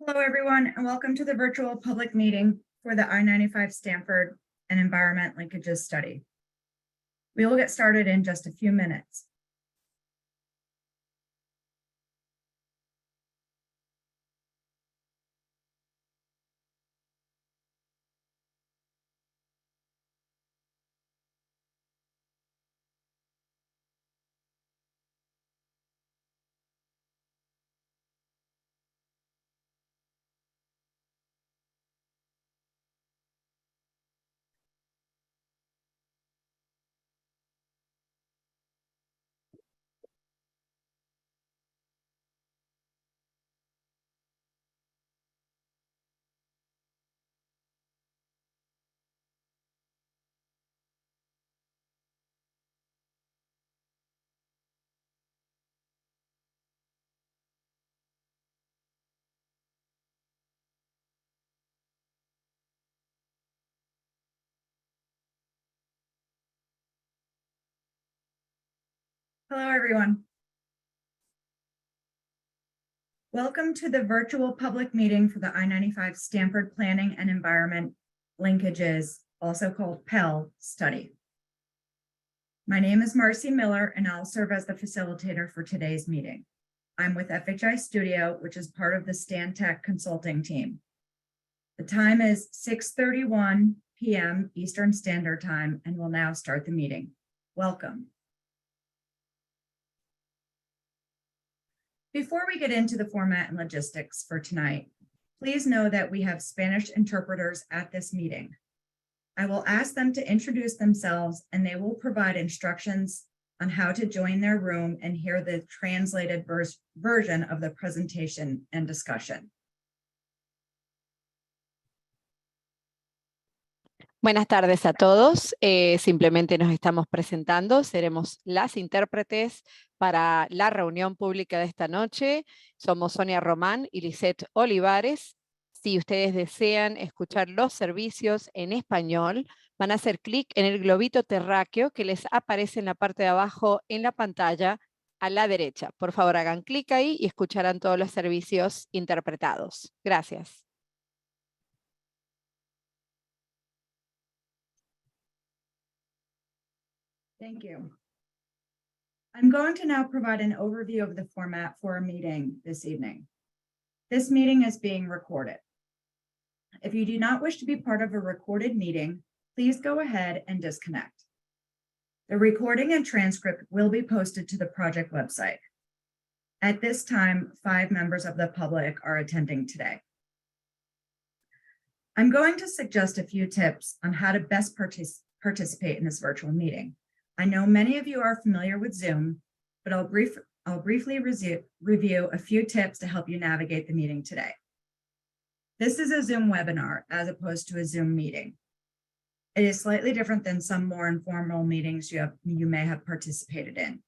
Hello, everyone, and welcome to the virtual public meeting for the I-95 Stamford and Environment Linkages Study. We will get started in just a few minutes. Hello, everyone. Welcome to the virtual public meeting for the I-95 Stamford Planning and Environment Linkages, also called PEL, study. My name is Marcy Miller, and I'll serve as the facilitator for today's meeting. I'm with FHI Studio, which is part of the Stantec consulting team. The time is 6:31 p.m. Eastern Standard Time, and we'll now start the meeting. Welcome. Before we get into the format and logistics for tonight, please know that we have Spanish interpreters at this meeting. I will ask them to introduce themselves, and they will provide instructions on how to join their room and hear the translated version of the presentation and discussion. Buenas tardes a todos. Simplemente nos estamos presentando. Seremos las intérpretes para la reunión pública de esta noche. Somos Sonia Román y Lisette Olivares. Si ustedes desean escuchar los servicios en español, van a hacer clic en el globito terráqueo que les aparece en la parte de abajo en la pantalla a la derecha. Por favor, hagan clic ahí y escucharán todos los servicios interpretados. Gracias. Thank you. I'm going to now provide an overview of the format for our meeting this evening. This meeting is being recorded. If you do not wish to be part of a recorded meeting, please go ahead and disconnect. The recording and transcript will be posted to the project website. At this time, 5 members of the public are attending today. I'm going to suggest a few tips on how to best participate in this virtual meeting. I know many of you are familiar with Zoom, but I'll briefly review a few tips to help you navigate the meeting today. This is a Zoom webinar as opposed to a Zoom meeting. It is slightly different than some more informal meetings you may have participated in.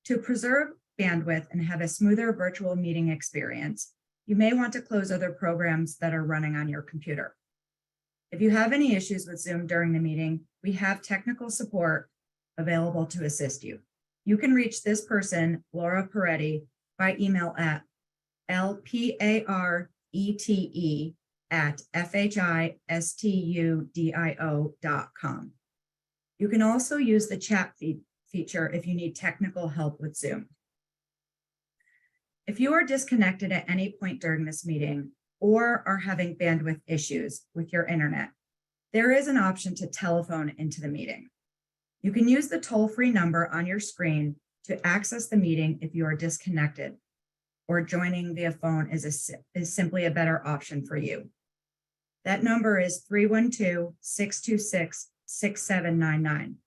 To preserve bandwidth and have a smoother virtual meeting experience, you may want to close other programs that are running on your computer. If you have any issues with Zoom during the meeting, we have technical support available to assist you. You can reach this person, Laura Peretti, by email at lparete@fhistudio.com. You can also use the chat feature if you need technical help with Zoom. If you are disconnected at any point during this meeting or are having bandwidth issues with your internet, there is an option to telephone into the meeting. You can use the toll-free number on your screen to access the meeting if you are disconnected, or joining via phone is simply a better option for you. That number is 312-626-6799.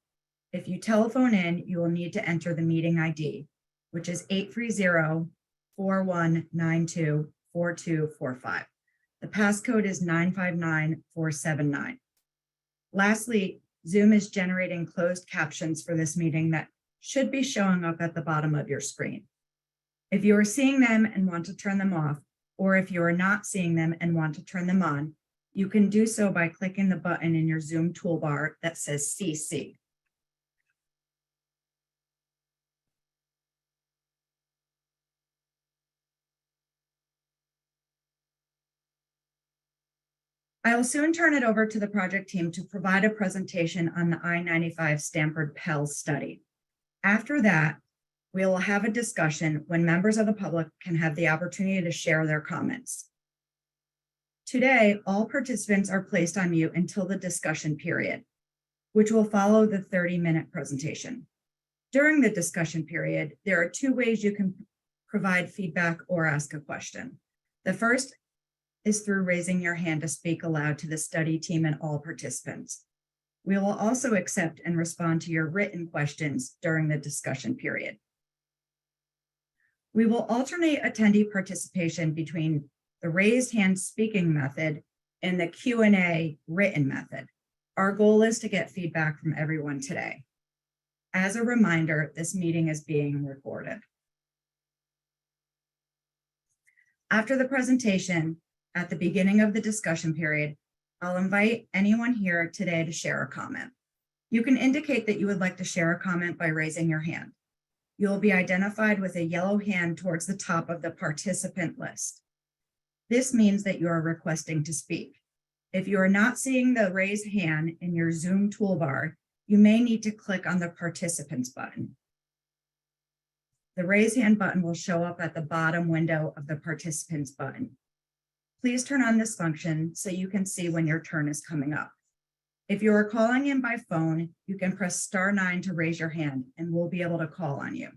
If you telephone in, you will need to enter the meeting ID, which is 830-4192-4245. The passcode is 959479. Lastly, Zoom is generating closed captions for this meeting that should be showing up at the bottom of your screen. If you are seeing them and want to turn them off, or if you are not seeing them and want to turn them on, you can do so by clicking the button in your Zoom toolbar that says CC. I will soon turn it over to the project team to provide a presentation on the I-95 Stamford PEL study. After that, we will have a discussion when members of the public can have the opportunity to share their comments. Today, all participants are placed on mute until the discussion period, which will follow the 30-minute presentation. During the discussion period, there are two ways you can provide feedback or ask a question. The first is through raising your hand to speak aloud to the study team and all participants. We will also accept and respond to your written questions during the discussion period. We will alternate attendee participation between the raised hand speaking method and the Q&A written method. Our goal is to get feedback from everyone today. As a reminder, this meeting is being recorded. After the presentation, at the beginning of the discussion period, I'll invite anyone here today to share a comment. You can indicate that you would like to share a comment by raising your hand. You will be identified with a yellow hand towards the top of the participant list. This means that you are requesting to speak. If you are not seeing the raise hand in your Zoom toolbar, you may need to click on the participants button. The raise hand button will show up at the bottom window of the participants button. Please turn on this function so you can see when your turn is coming up. If you are calling in by phone, you can press *9 to raise your hand and we'll be able to call on you.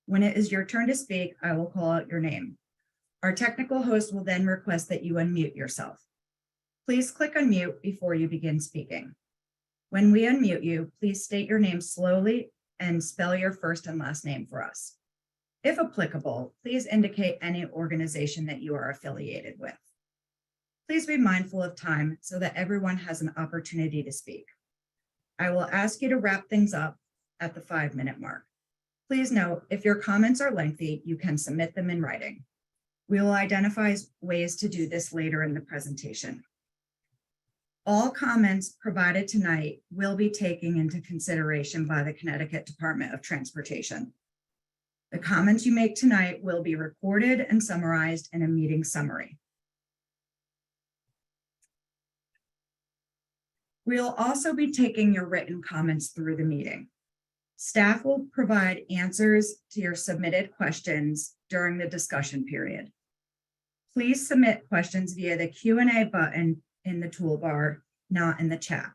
When it is your turn to speak, I will call out your name. Our technical host will then request that you unmute yourself. Please click unmute before you begin speaking. When we unmute you, please state your name slowly and spell your first and last name for us. If applicable, please indicate any organization that you are affiliated with. Please be mindful of time so that everyone has an opportunity to speak. I will ask you to wrap things up at the 5-minute mark. Please note, if your comments are lengthy, you can submit them in writing. We will identify ways to do this later in the presentation. All comments provided tonight will be taken into consideration by the Connecticut Department of Transportation. The comments you make tonight will be recorded and summarized in a meeting summary. We'll also be taking your written comments through the meeting. Staff will provide answers to your submitted questions during the discussion period. Please submit questions via the Q&A button in the toolbar, not in the chat.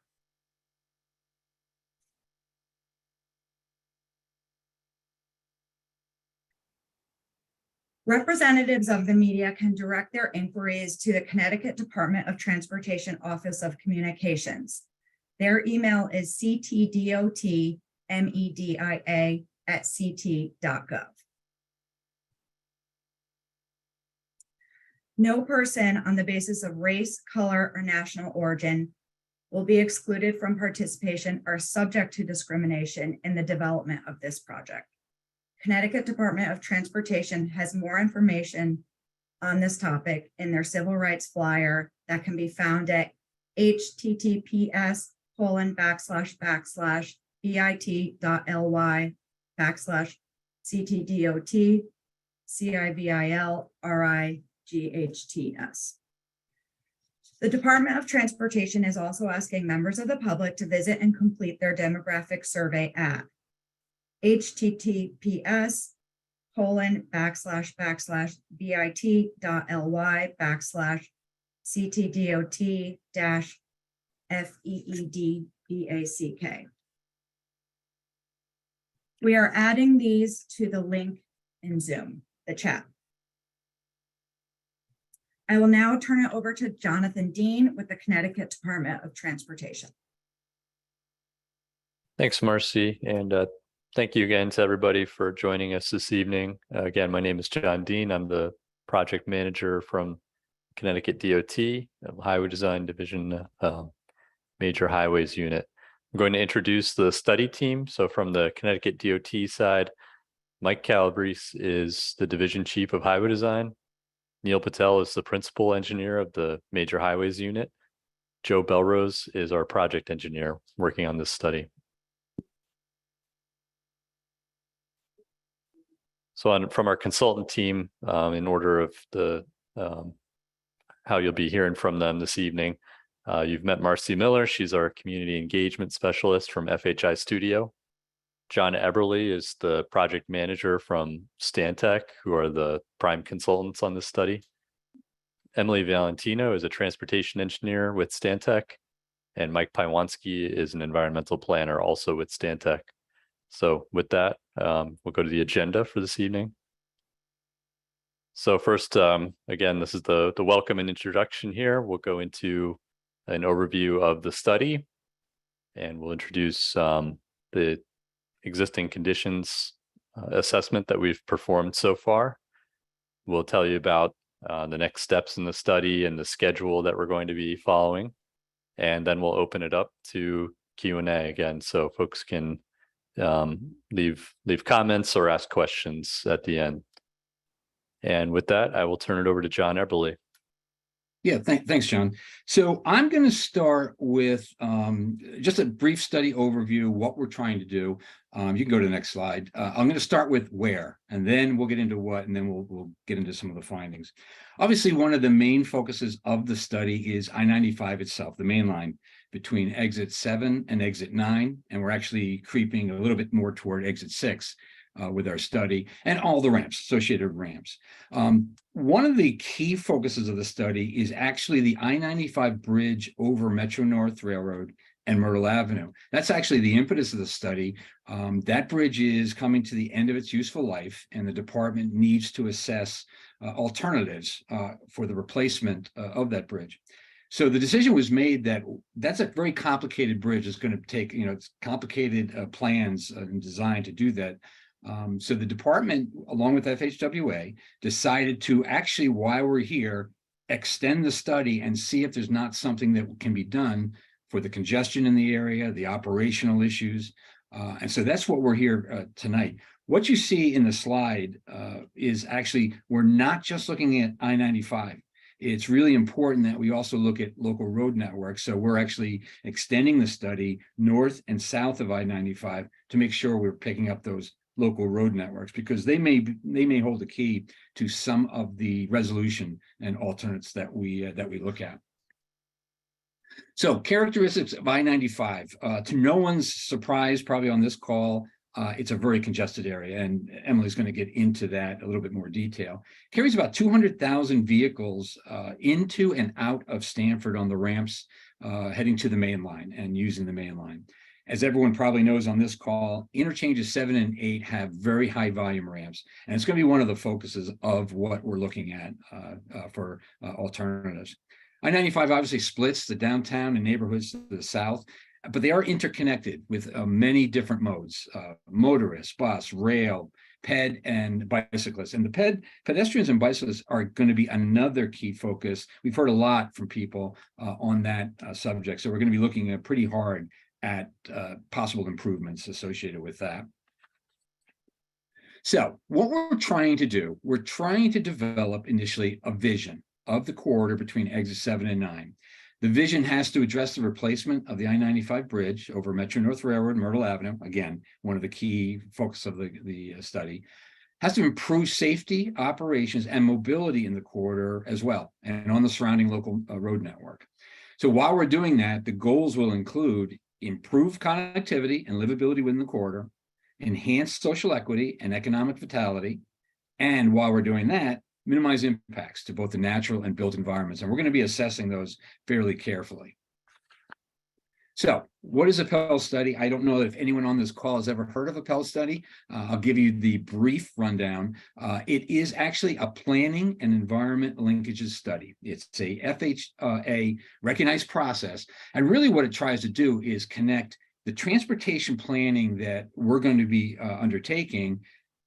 Representatives of the media can direct their inquiries to the Connecticut Department of Transportation Office of Communications. Their email is ctdotmedia@ct.gov. No person on the basis of race, color, or national origin will be excluded from participation or subject to discrimination in the development of this project. Connecticut Department of Transportation has more information on this topic in their civil rights flyer that can be found at https://bit.ly/CTDOT-CIVIL-RIGHTS. The Department of Transportation is also asking members of the public to visit and complete their demographic survey at https://bit.ly/CTDOT-FEEDBACK. We are adding these to the link in Zoom, the chat. I will now turn it over to Jonathan Dean with the Connecticut Department of Transportation. Thanks, Marcy, and thank you again to everybody for joining us this evening. Again, my name is John Dean. I'm the project manager from Connecticut DOT, Highway Design Division, Major Highways Unit. I'm going to introduce the study team. So from the Connecticut DOT side, Mike Calabrese is the Division Chief of Highway Design. Neil Patel is the Principal Engineer of the Major Highways Unit. Joe Belrose is our project engineer working on this study. So from our consultant team, in order of the how you'll be hearing from them this evening, you've met Marcy Miller. She's our community engagement specialist from FHI Studio. John Eberly is the project manager from Stantec, who are the prime consultants on this study. Emily Valentino is a transportation engineer with Stantec, and Mike Piewanski is an environmental planner also with Stantec. So with that, we'll go to the agenda for this evening. So first, again, this is the welcome and introduction here. We'll go into an overview of the study, and we'll introduce the existing conditions assessment that we've performed so far. We'll tell you about the next steps in the study and the schedule that we're going to be following. And then we'll open it up to Q&A again, so folks can leave comments or ask questions at the end. And with that, I will turn it over to John Eberly. Yeah, thanks, John. So I'm going to start with just a brief study overview, what we're trying to do. You can go to the next slide. I'm going to start with where, and then we'll get into what, and then we'll get into some of the findings. Obviously, one of the main focuses of the study is I-95 itself, the main line between exit 7 and exit 9, and we're actually creeping a little bit more toward exit 6 with our study, and all the ramps, associated ramps. One of the key focuses of the study is actually the I-95 bridge over Metro-North Railroad and Myrtle Avenue. That's actually the impetus of the study. That bridge is coming to the end of its useful life, and the department needs to assess alternatives for the replacement of that bridge. So the decision was made that that's a very complicated bridge. It's going to take, it's complicated plans and design to do that. So the department, along with FHWA, decided to actually, while we're here, extend the study and see if there's not something that can be done for the congestion in the area, the operational issues. And so that's what we're here tonight. What you see in the slide is actually, we're not just looking at I-95. It's really important that we also look at local road networks. So we're actually extending the study north and south of I-95 to make sure we're picking up those local road networks, because they may hold the key to some of the resolution and alternates that we look at. So characteristics of I-95. To no one's surprise, probably on this call, it's a very congested area, and Emily's going to get into that a little bit more detail. Carries about 200,000 vehicles into and out of Stamford on the ramps, heading to the main line and using the main line. As everyone probably knows on this call, interchanges 7 and 8 have very high volume ramps, and it's going to be one of the focuses of what we're looking at for alternatives. I-95 obviously splits the downtown and neighborhoods to the south, but they are interconnected with many different modes, motorists, bus, rail, ped and bicyclists. And the pedestrians and bicyclists are going to be another key focus. We've heard a lot from people on that subject. So we're going to be looking pretty hard at possible improvements associated with that. So what we're trying to do, we're trying to develop initially a vision of the corridor between exit 7 and 9. The vision has to address the replacement of the I-95 bridge over Metro North Railroad, Myrtle Avenue. Again, one of the key focus of the study. Has to improve safety, operations, and mobility in the corridor as well, and on the surrounding local road network. So while we're doing that, the goals will include improved connectivity and livability within the corridor, enhanced social equity and economic vitality, and while we're doing that, minimize impacts to both the natural and built environments. And we're going to be assessing those fairly carefully. So what is a PEL study? I don't know if anyone on this call has ever heard of a PEL study. I'll give you the brief rundown. It is actually a planning and environment linkages study. It's a FHA recognized process. And really what it tries to do is connect the transportation planning that we're going to be undertaking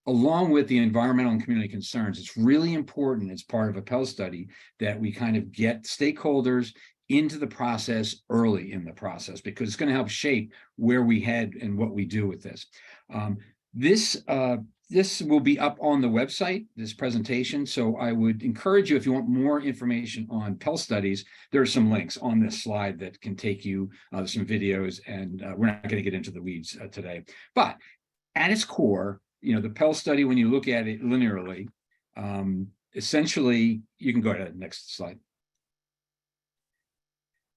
along with the environmental and community concerns. It's really important as part of a PEL study that we kind of get stakeholders into the process early in the process, because it's going to help shape where we head and what we do with this. This will be up on the website, this presentation. So I would encourage you, if you want more information on PEL studies, there are some links on this slide that can take you some videos, and we're not going to get into the weeds today. But at its core, you know, the PEL study, when you look at it linearly, essentially, you can go to the next slide.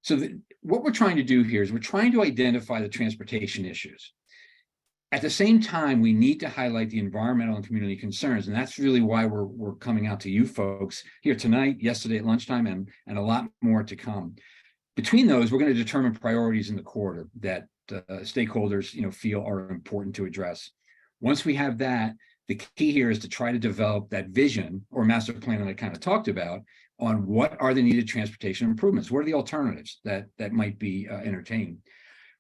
So what we're trying to do here is we're trying to identify the transportation issues. At the same time, we need to highlight the environmental and community concerns. And that's really why we're coming out to you folks here tonight, yesterday at lunchtime, and a lot more to come. Between those, we're going to determine priorities in the corridor that stakeholders, you know, feel are important to address. Once we have that, the key here is to try to develop that vision or master plan that I kind of talked about on what are the needed transportation improvements. What are the alternatives that might be entertained?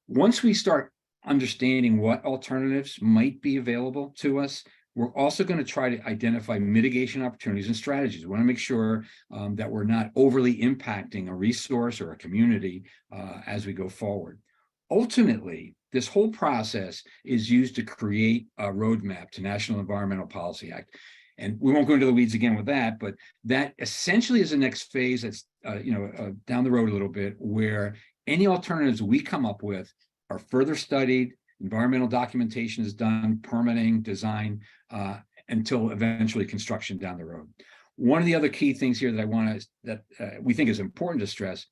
Once we start understanding what alternatives might be available to us, we're also going to try to identify mitigation opportunities and strategies. We want to make sure that we're not overly impacting a resource or a community as we go forward. Ultimately, this whole process is used to create a roadmap to National Environmental Policy Act. And we won't go into the weeds again with that, but that essentially is the next phase that's down the road a little bit, where any alternatives we come up with are further studied, environmental documentation is done, permitting, design, until eventually construction down the road. One of the other key things here that we think is important to stress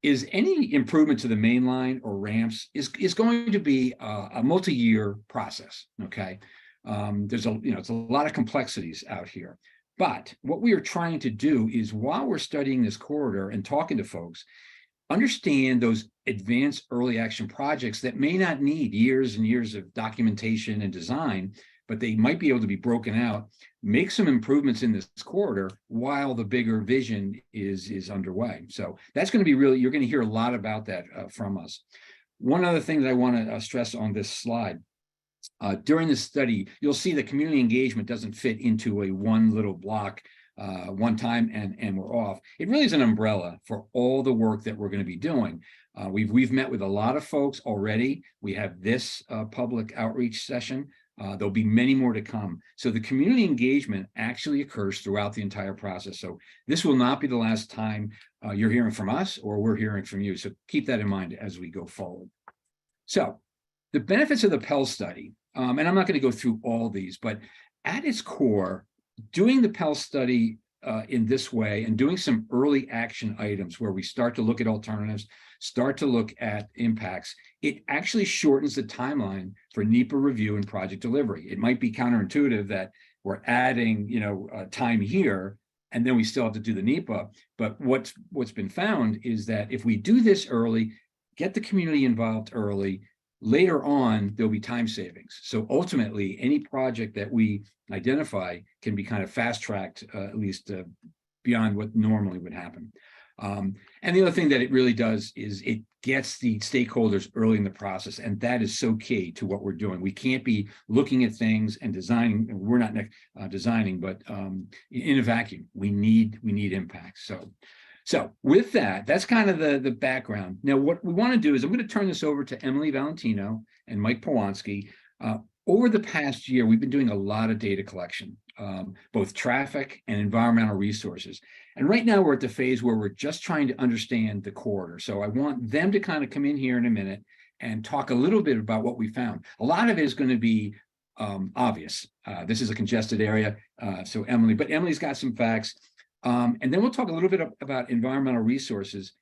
is any improvement to the main line or ramps is going to be a multi-year process. Okay, there's it's a lot of complexities out here, but what we are trying to do is, while we're studying this corridor and talking to folks, understand those advanced early action projects that may not need years and years of documentation and design, but they might be able to be broken out, make some improvements in this corridor while the bigger vision is underway. So that's going to be really, you're going to hear a lot about that from us. One other thing that I want to stress on this slide, during this study, you'll see that community engagement doesn't fit into a one little block one time and we're off. It really is an umbrella for all the work that we're going to be doing. We've met with a lot of folks already. We have this public outreach session. There'll be many more to come. So the community engagement actually occurs throughout the entire process. So this will not be the last time you're hearing from us or we're hearing from you. So keep that in mind as we go forward. So the benefits of the PEL study, and I'm not going to go through all these, but at its core, doing the PEL study in this way and doing some early action items where we start to look at alternatives, start to look at impacts, it actually shortens the timeline for NEPA review and project delivery. It might be counterintuitive that we're adding, time here, and then we still have to do the NEPA. But what's been found is that if we do this early, get the community involved early, later on, there'll be time savings. So ultimately, any project that we identify can be kind of fast-tracked, at least beyond what normally would happen. And the other thing that it really does is it gets the stakeholders early in the process, and that is so key to what we're doing. We can't be looking at things and designing. We're not designing, but in a vacuum, we need impact. So with that, that's kind of the background. Now, what we want to do is I'm going to turn this over to Emily Valentino and Mike Polanski. Over the past year, we've been doing a lot of data collection, both traffic and environmental resources. And right now we're at the phase where we're just trying to understand the corridor. So I want them to kind of come in here in a minute and talk a little bit about what we found. A lot of it is going to be obvious. This is a congested area. So Emily's got some facts. And then we'll talk a little bit about environmental resources.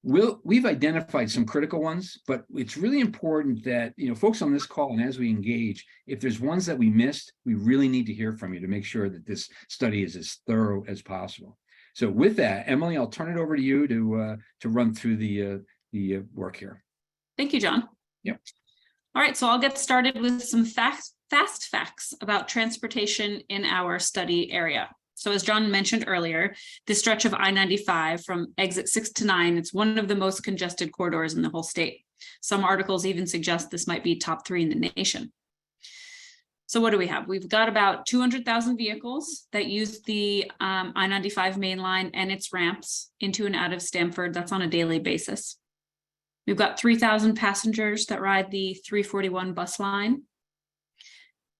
We've identified some critical ones, but it's really important that, folks on this call, and as we engage, if there's ones that we missed, we really need to hear from you to make sure that this study is as thorough as possible. So with that, Emily, I'll turn it over to you to run through the work here. Thank you, John. Yep. All right, so I'll get started with some fast facts about transportation in our study area. So as John mentioned earlier, this stretch of I-95 from exit 6 to 9, it's one of the most congested corridors in the whole state. Some articles even suggest this might be top 3 in the nation. So what do we have? We've got about 200,000 vehicles that use the I-95 main line and its ramps into and out of Stamford. That's on a daily basis. We've got 3,000 passengers that ride the 341 bus line.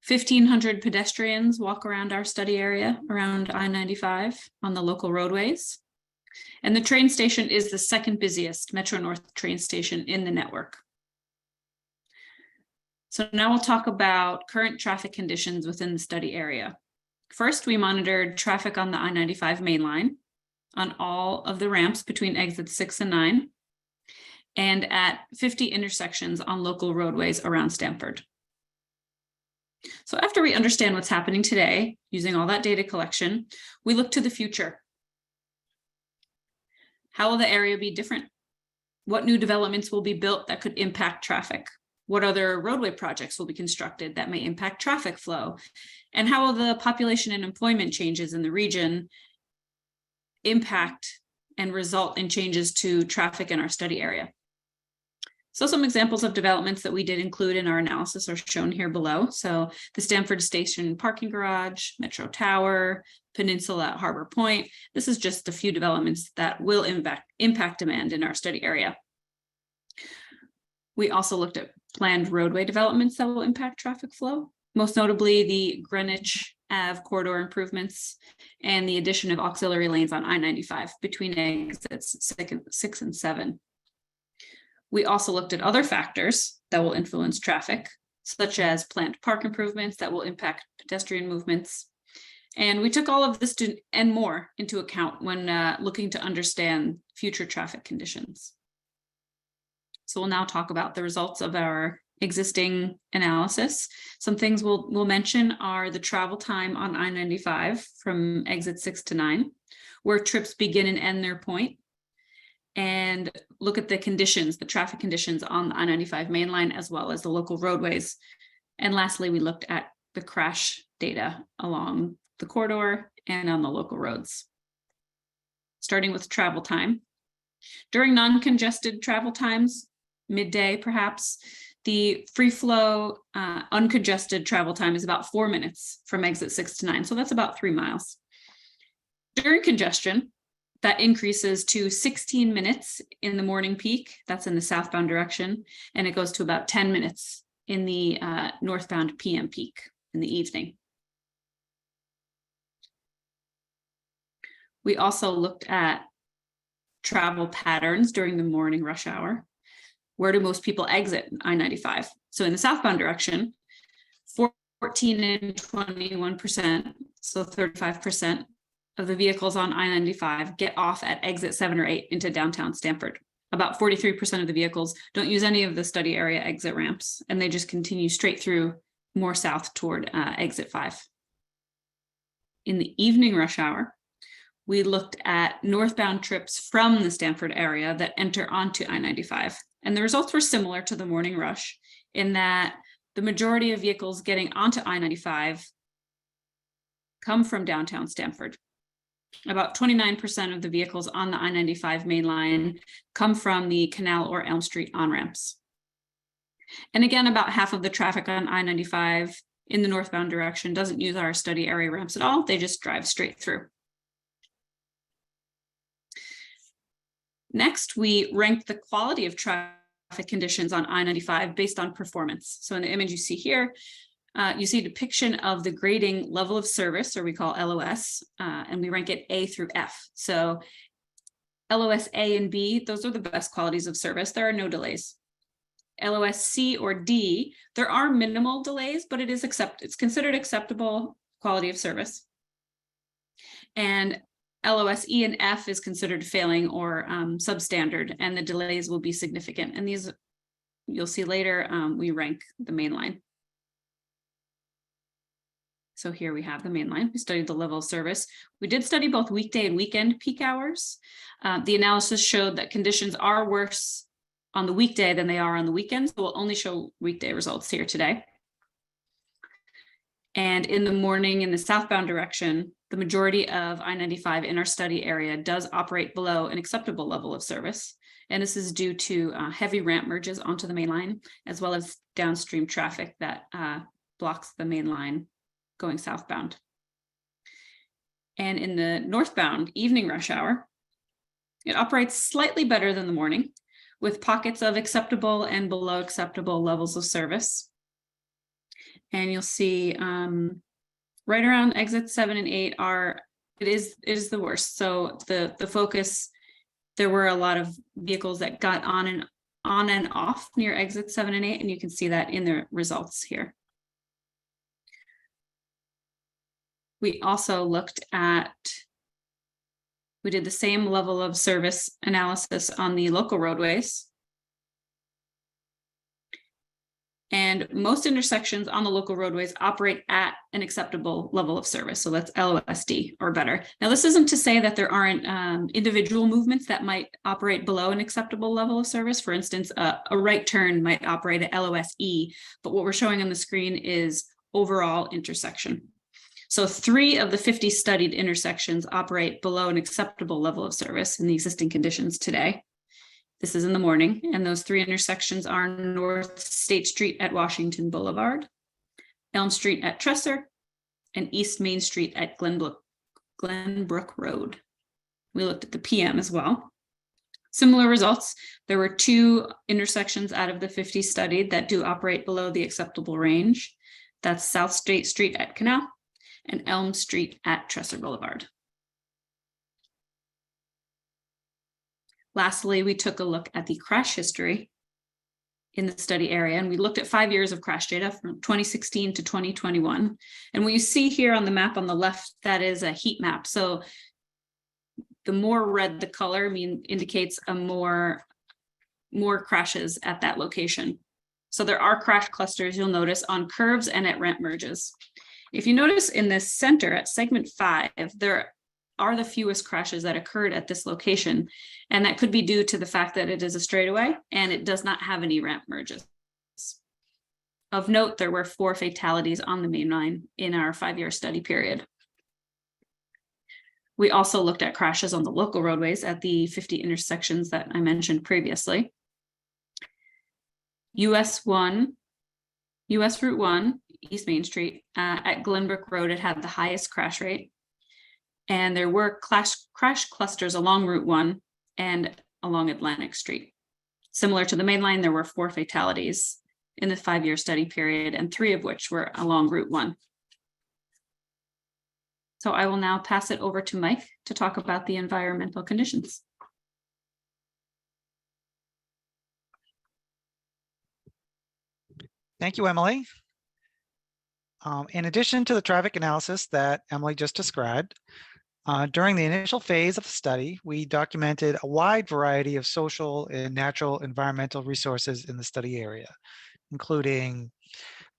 1,500 pedestrians walk around our study area around I-95 on the local roadways. And the train station is the second busiest Metro North train station in the network. So now we'll talk about current traffic conditions within the study area. First, we monitored traffic on the I-95 main line on all of the ramps between exits 6 and 9, and at 50 intersections on local roadways around Stamford. So after we understand what's happening today, using all that data collection, we look to the future. How will the area be different? What new developments will be built that could impact traffic? What other roadway projects will be constructed that may impact traffic flow? And how will the population and employment changes in the region impact and result in changes to traffic in our study area? So some examples of developments that we did include in our analysis are shown here below. So the Stamford Station parking garage, Metro Tower, Peninsula at Harbor Point. This is just a few developments that will impact demand in our study area. We also looked at planned roadway developments that will impact traffic flow, most notably the Greenwich Ave corridor improvements and the addition of auxiliary lanes on I-95 between exits 6 and 7. We also looked at other factors that will influence traffic, such as planned park improvements that will impact pedestrian movements. And we took all of this and more into account when looking to understand future traffic conditions. So we'll now talk about the results of our existing analysis. Some things we'll mention are the travel time on I-95 from exit 6 to 9, where trips begin and end their point, and look at the conditions, the traffic conditions on the I-95 main line, as well as the local roadways. And lastly, we looked at the crash data along the corridor and on the local roads. Starting with travel time. During non-congested travel times, midday perhaps, the free flow uncongested travel time is about 4 minutes from exit 6 to 9. So that's about 3 miles. During congestion, that increases to 16 minutes in the morning peak. That's in the southbound direction. And it goes to about 10 minutes in the northbound PM peak in the evening. We also looked at travel patterns during the morning rush hour. Where do most people exit I-95? So in the southbound direction, 14 and 21%, so 35%, of the vehicles on I-95 get off at exit 7 or 8 into downtown Stamford. About 43% of the vehicles don't use any of the study area exit ramps, and they just continue straight through more south toward exit 5. In the evening rush hour, we looked at northbound trips from the Stamford area that enter onto I-95. And the results were similar to the morning rush in that the majority of vehicles getting onto I-95 come from downtown Stamford. About 29% of the vehicles on the I-95 main line come from the Canal or Elm Street on-ramps. And again, about half of the traffic on I-95 in the northbound direction doesn't use our study area ramps at all. They just drive straight through. Next, we ranked the quality of traffic conditions on I-95 based on performance. So in the image you see here, you see a depiction of the grading level of service, or we call LOS, and we rank it A through F. So LOS A and B, those are the best qualities of service. There are no delays. LOS C or D, there are minimal delays, but it's considered acceptable quality of service. And LOS E and F is considered failing or substandard, and the delays will be significant. And these, you'll see later, we rank the main line. So here we have the main line. We studied the level of service. We did study both weekday and weekend peak hours. The analysis showed that conditions are worse on the weekday than they are on the weekends. So we'll only show weekday results here today. And in the morning in the southbound direction, the majority of I-95 in our study area does operate below an acceptable level of service. And this is due to heavy ramp merges onto the main line, as well as downstream traffic that blocks the main line going southbound. And in the northbound evening rush hour, it operates slightly better than the morning, with pockets of acceptable and below acceptable levels of service. And you'll see right around exits 7 and 8 it is the worst. So the focus, there were a lot of vehicles that got on and off near exits 7 and 8, and you can see that in the results here. We also we did the same level of service analysis on the local roadways. And most intersections on the local roadways operate at an acceptable level of service. So that's LOSD or better. Now, this isn't to say that there aren't individual movements that might operate below an acceptable level of service. For instance, a right turn might operate at LOSE, but what we're showing on the screen is overall intersection. So 3 of the 50 studied intersections operate below an acceptable level of service in the existing conditions today. This is in the morning, and those 3 intersections are North State Street at Washington Boulevard, Elm Street at Tresser, and East Main Street at Glenbrook Road. We looked at the PM as well. Similar results. There were 2 intersections out of the 50 studied that do operate below the acceptable range. That's South State Street at Canal and Elm Street at Tresser Boulevard. Lastly, we took a look at the crash history in the study area, and we looked at 5 years of crash data from 2016 to 2021. And what you see here on the map on the left, that is a heat map. So the more red the color indicates a more crashes at that location. So there are crash clusters, you'll notice, on curves and at ramp merges. If you notice in the center at segment 5, there are the fewest crashes that occurred at this location. And that could be due to the fact that it is a straightaway and it does not have any ramp merges. Of note, there were 4 fatalities on the main line in our 5-year study period. We also looked at crashes on the local roadways at the 50 intersections that I mentioned previously. US Route 1, East Main Street, at Glenbrook Road, it had the highest crash rate. And there were crash clusters along Route 1 and along Atlantic Street. Similar to the main line, there were 4 fatalities in the 5-year study period, and 3 of which were along Route 1. So I will now pass it over to Mike to talk about the environmental conditions. Thank you, Emily. In addition to the traffic analysis that Emily just described, during the initial phase of the study, we documented a wide variety of social and natural environmental resources in the study area, including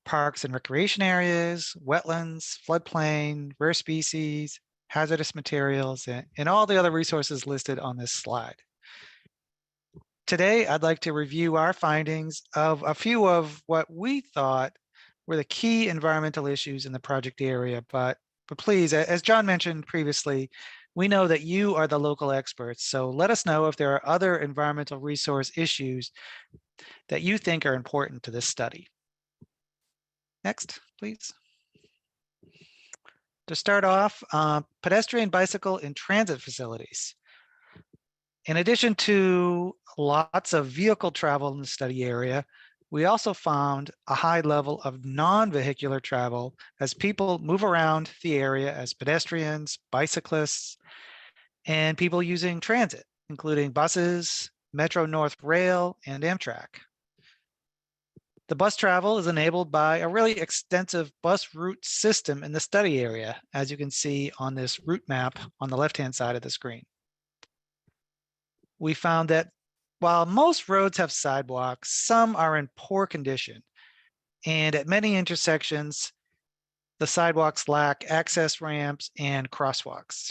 parks and recreation areas, wetlands, floodplain, rare species, hazardous materials, and all the other resources listed on this slide. Today, I'd like to review our findings of a few of what we thought were the key environmental issues in the project area, but please, as John mentioned previously, We know that you are the local experts, so let us know if there are other environmental resource issues that you think are important to this study. Next, please. To start off, pedestrian, bicycle, and transit facilities. In addition to lots of vehicle travel in the study area, we also found a high level of non-vehicular travel as people move around the area as pedestrians, bicyclists, and people using transit, including buses, Metro North Rail, and Amtrak. The bus travel is enabled by a really extensive bus route system in the study area, as you can see on this route map on the left-hand side of the screen. We found that while most roads have sidewalks, some are in poor condition. And at many intersections, the sidewalks lack access ramps and crosswalks.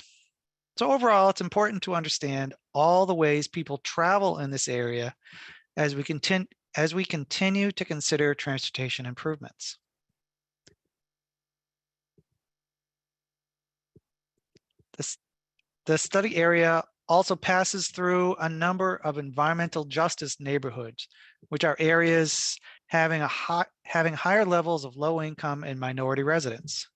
So overall, it's important to understand all the ways people travel in this area as we continue to consider transportation improvements. The study area also passes through a number of environmental justice neighborhoods, which are areas having higher levels of low income and minority residents.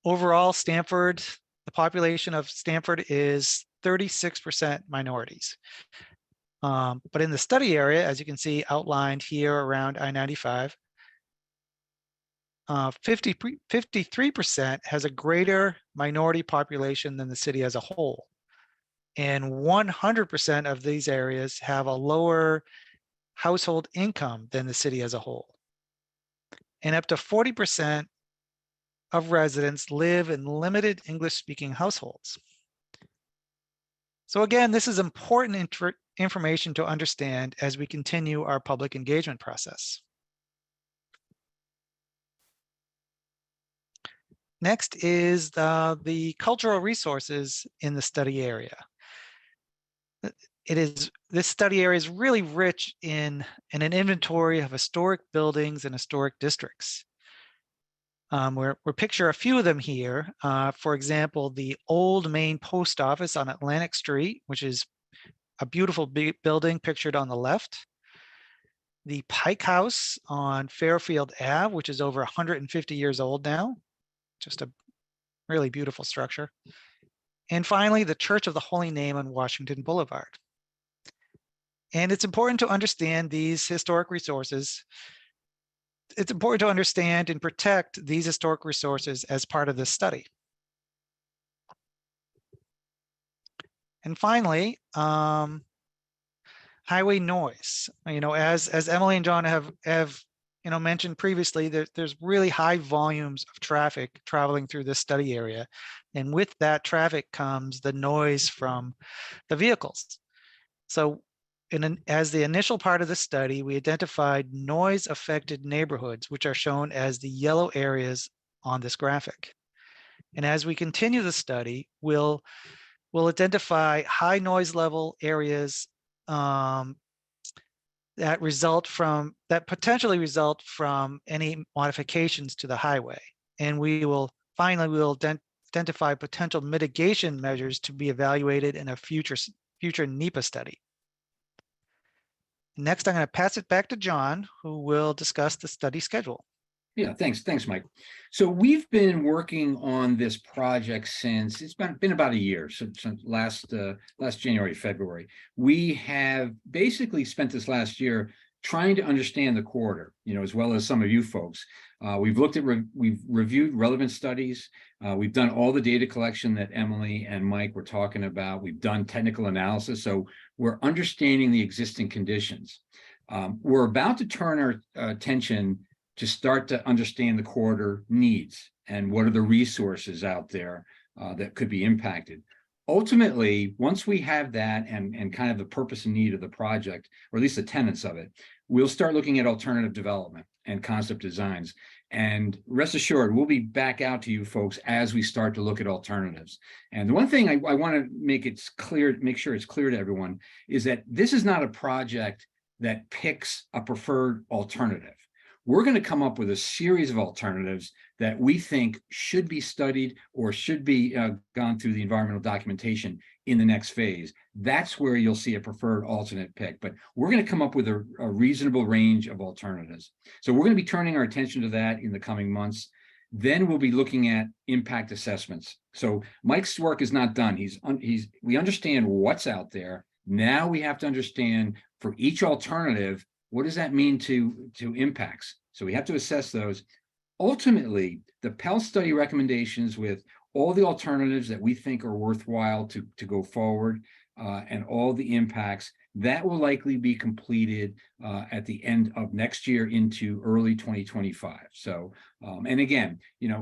Overall, Stamford, the population of Stamford is 36% minorities. But in the study area, as you can see outlined here around I-95, 53% has a greater minority population than the city as a whole. And 100% of these areas have a lower household income than the city as a whole. And up to 40% of residents live in limited English-speaking households. So again, this is important information to understand as we continue our public engagement process. Next is the cultural resources in the study area. This study area is really rich in an inventory of historic buildings and historic districts. We'll picture a few of them here. For example, the old main post office on Atlantic Street, which is a beautiful building pictured on the left. The Pike House on Fairfield Ave, which is over 150 years old now. Just a really beautiful structure. And finally, the Church of the Holy Name on Washington Boulevard. And it's important to understand these historic resources. It's important to understand and protect these historic resources as part of this study. And finally, highway noise. As Emily and John have mentioned previously, there's really high volumes of traffic traveling through this study area. And with that traffic comes the noise from the vehicles. So as the initial part of the study, we identified noise-affected neighborhoods, which are shown as the yellow areas on this graphic. And as we continue the study, we'll identify high noise level areas that potentially result from any modifications to the highway. And we will identify potential mitigation measures to be evaluated in a future NEPA study. Next, I'm going to pass it back to John, who will discuss the study schedule. Yeah, thanks, Mike. So we've been working on this project since it's been about a year, since last January, February. We have basically spent this last year trying to understand the corridor, as well as some of you folks. We've reviewed relevant studies. We've done all the data collection that Emily and Mike were talking about. We've done technical analysis. So we're understanding the existing conditions. We're about to turn our attention to start to understand the corridor needs and what are the resources out there that could be impacted. Ultimately, once we have that and kind of the purpose and need of the project, or at least the tenets of it, we'll start looking at alternative development and concept designs. And rest assured, we'll be back out to you folks as we start to look at alternatives. And the one thing I want to make sure it's clear to everyone is that this is not a project that picks a preferred alternative. we're going to come up with a series of alternatives that we think should be studied or should be gone through the environmental documentation in the next phase. That's where you'll see a preferred alternate pick, but we're going to come up with a reasonable range of alternatives. So we're going to be turning our attention to that in the coming months. Then we'll be looking at impact assessments. So Mike's work is not done. We understand what's out there. Now we have to understand for each alternative, what does that mean to impacts? So we have to assess those. Ultimately, the PEL study recommendations with all the alternatives that we think are worthwhile to go forward and all the impacts, that will likely be completed at the end of next year into early 2025. So, and again,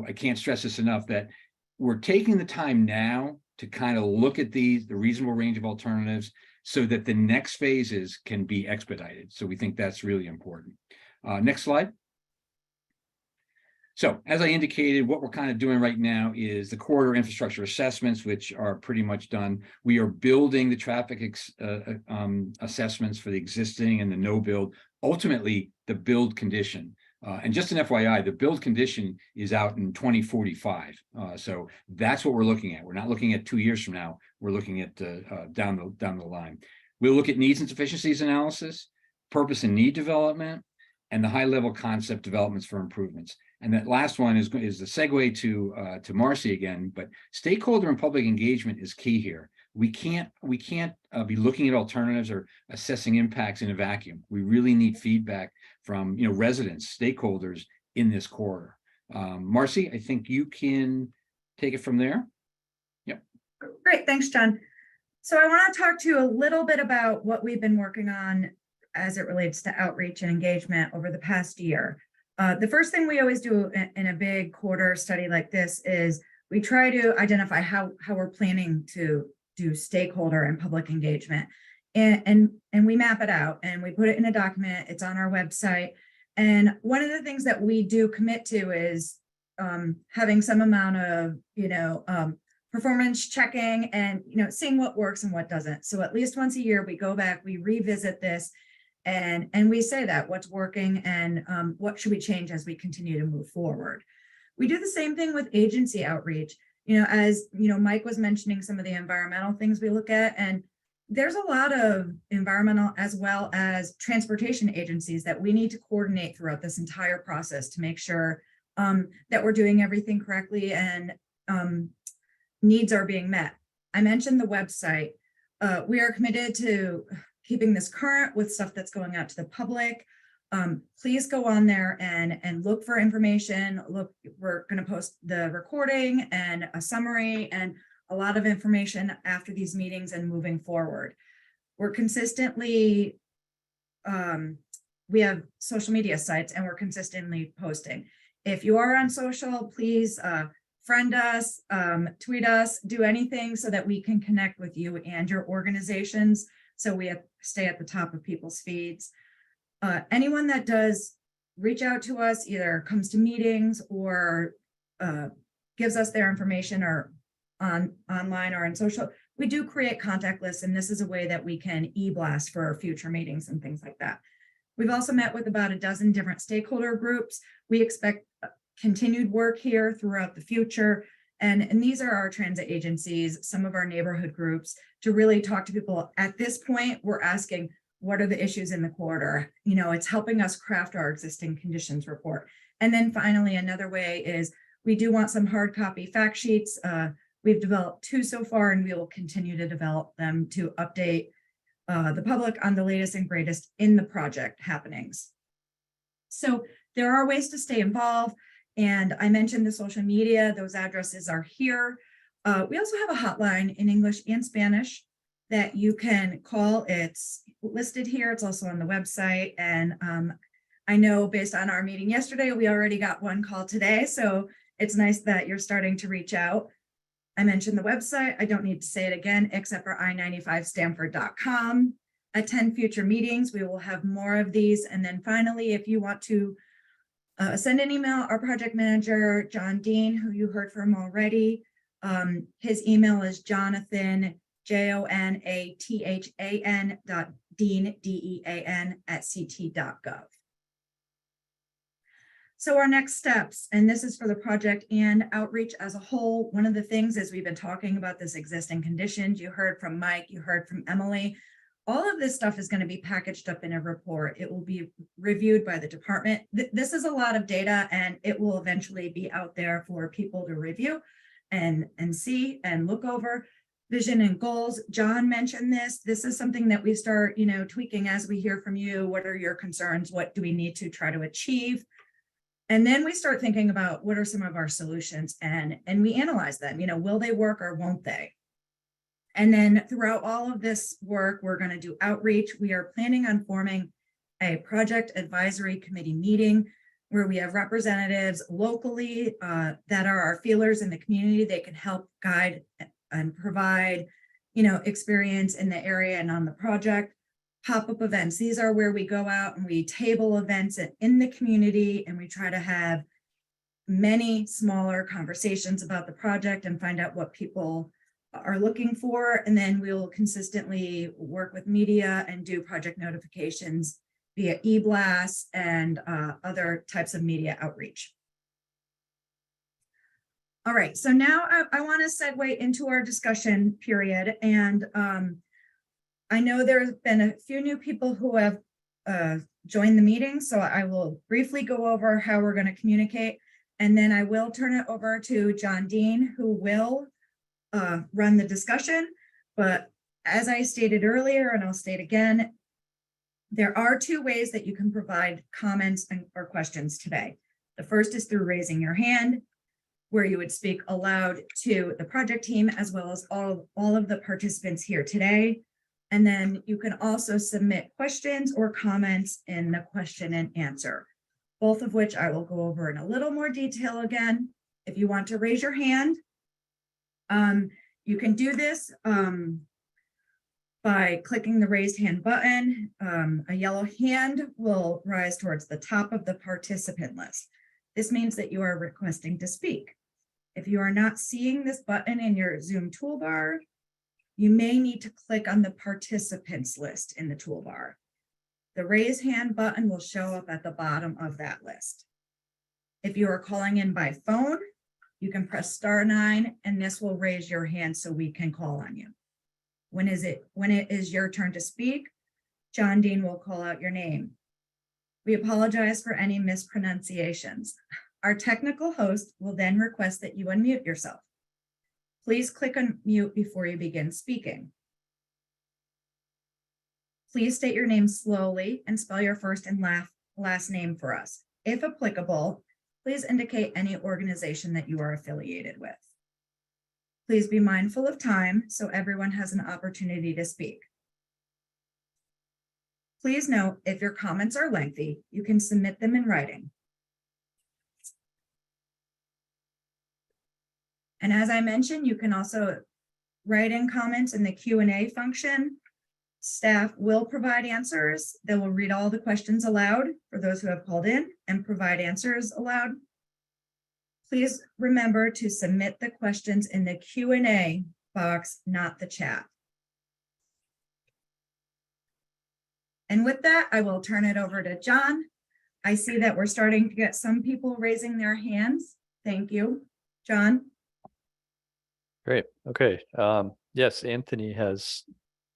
I can't stress this enough that we're taking the time now to kind of look at the reasonable range of alternatives so that the next phases can be expedited. So we think that's really important. Next slide. So as I indicated, what we're kind of doing right now is the corridor infrastructure assessments, which are pretty much done. We are building the traffic assessments for the existing and the no build, ultimately the build condition. And just an FYI, the build condition is out in 2045. So that's what we're looking at. We're not looking at 2 years from now. We're looking at down the line. We'll look at needs and sufficiencies analysis, purpose and need development, and the high level concept developments for improvements. And that last one is the segue to Marcy again, but stakeholder and public engagement is key here. We can't be looking at alternatives or assessing impacts in a vacuum. We really need feedback from residents, stakeholders in this corridor. Marcy, I think you can take it from there. Yep. Great, thanks, John. So I want to talk to you a little bit about what we've been working on as it relates to outreach and engagement over the past year. The first thing we always do in a big corridor study like this is we try to identify how we're planning to do stakeholder and public engagement. And we map it out and we put it in a document. It's on our website. And one of the things that we do commit to is having some amount of, performance checking and, seeing what works and what doesn't. So at least once a year, we go back, we revisit this and we say that what's working and what should we change as we continue to move forward. We do the same thing with agency outreach. As Mike was mentioning some of the environmental things we look at, and there's a lot of environmental as well as transportation agencies that we need to coordinate throughout this entire process to make sure that we're doing everything correctly and needs are being met. I mentioned the website. We are committed to keeping this current with stuff that's going out to the public. Please go on there and look for information. We're going to post the recording and a summary and a lot of information after these meetings and moving forward. We're consistently, we have social media sites and we're consistently posting. If you are on social, please friend us, tweet us, do anything so that we can connect with you and your organizations. So we stay at the top of people's feeds. Anyone that does reach out to us, either comes to meetings or gives us their information or online or in social, we do create contact lists. And this is a way that we can e-blast for our future meetings and things like that. We've also met with about a dozen different stakeholder groups. We expect continued work here throughout the future. And these are our transit agencies, some of our neighborhood groups, to really talk to people. At this point, we're asking, what are the issues in the corridor? It's helping us craft our existing conditions report. And then finally, another way is we do want some hard copy fact sheets. We've developed 2 so far, and we will continue to develop them to update the public on the latest and greatest in the project happenings. So there are ways to stay involved. And I mentioned the social media, those addresses are here. We also have a hotline in English and Spanish that you can call. It's listed here. It's also on the website. And I know based on our meeting yesterday, we already got one call today. So it's nice that you're starting to reach out. I mentioned the website. I don't need to say it again, except for I-95Stanford.com. Attend future meetings. We will have more of these. And then finally, if you want to send an email, our project manager, John Dean, who you heard from already, his email is Jonathan, JONATHAN.Dean, DEAN @CT.gov. So our next steps, and this is for the project and outreach as a whole. One of the things is we've been talking about this existing conditions. You heard from Mike, you heard from Emily. All of this stuff is going to be packaged up in a report. It will be reviewed by the department. This is a lot of data, and it will eventually be out there for people to review and see and look over. Vision and goals. John mentioned this. This is something that we start, tweaking as we hear from you. What are your concerns? What do we need to try to achieve? And then we start thinking about what are some of our solutions, and we analyze them. Will they work or won't they? And then throughout all of this work, we're going to do outreach. We are planning on forming a project advisory committee meeting where we have representatives locally that are our feelers in the community. They can help guide and provide, experience in the area and on the project. Pop-up events. These are where we go out and we table events in the community, and we try to have many smaller conversations about the project and find out what people are looking for. And then we'll consistently work with media and do project notifications via e-blasts and other types of media outreach. All right, so now I want to segue into our discussion period. And I know there's been a few new people who have joined the meeting, so I will briefly go over how we're going to communicate, and then I will turn it over to John Dean, who will run the discussion. But as I stated earlier, and I'll state again, there are two ways that you can provide comments or questions today. The first is through raising your hand, where you would speak aloud to the project team as well as all of the participants here today. And then you can also submit questions or comments in the question and answer, both of which I will go over in a little more detail again. If you want to raise your hand, you can do this by clicking the raised hand button. A yellow hand will rise towards the top of the participant list. This means that you are requesting to speak. If you are not seeing this button in your Zoom toolbar, you may need to click on the participants list in the toolbar. The raise hand button will show up at the bottom of that list. If you are calling in by phone, you can press *9 and this will raise your hand so we can call on you. When it is your turn to speak, John Dean will call out your name. We apologize for any mispronunciations. Our technical host will then request that you unmute yourself. Please click on mute before you begin speaking. Please state your name slowly and spell your first and last name for us. If applicable, please indicate any organization that you are affiliated with. Please be mindful of time so everyone has an opportunity to speak. Please note, if your comments are lengthy, you can submit them in writing. And as I mentioned, you can also write in comments in the Q&A function. Staff will provide answers. They will read all the questions aloud for those who have called in and provide answers aloud. Please remember to submit the questions in the Q&A box, not the chat. And with that, I will turn it over to John. I see that we're starting to get some people raising their hands. Thank you, John. Great. Okay. Yes, Anthony has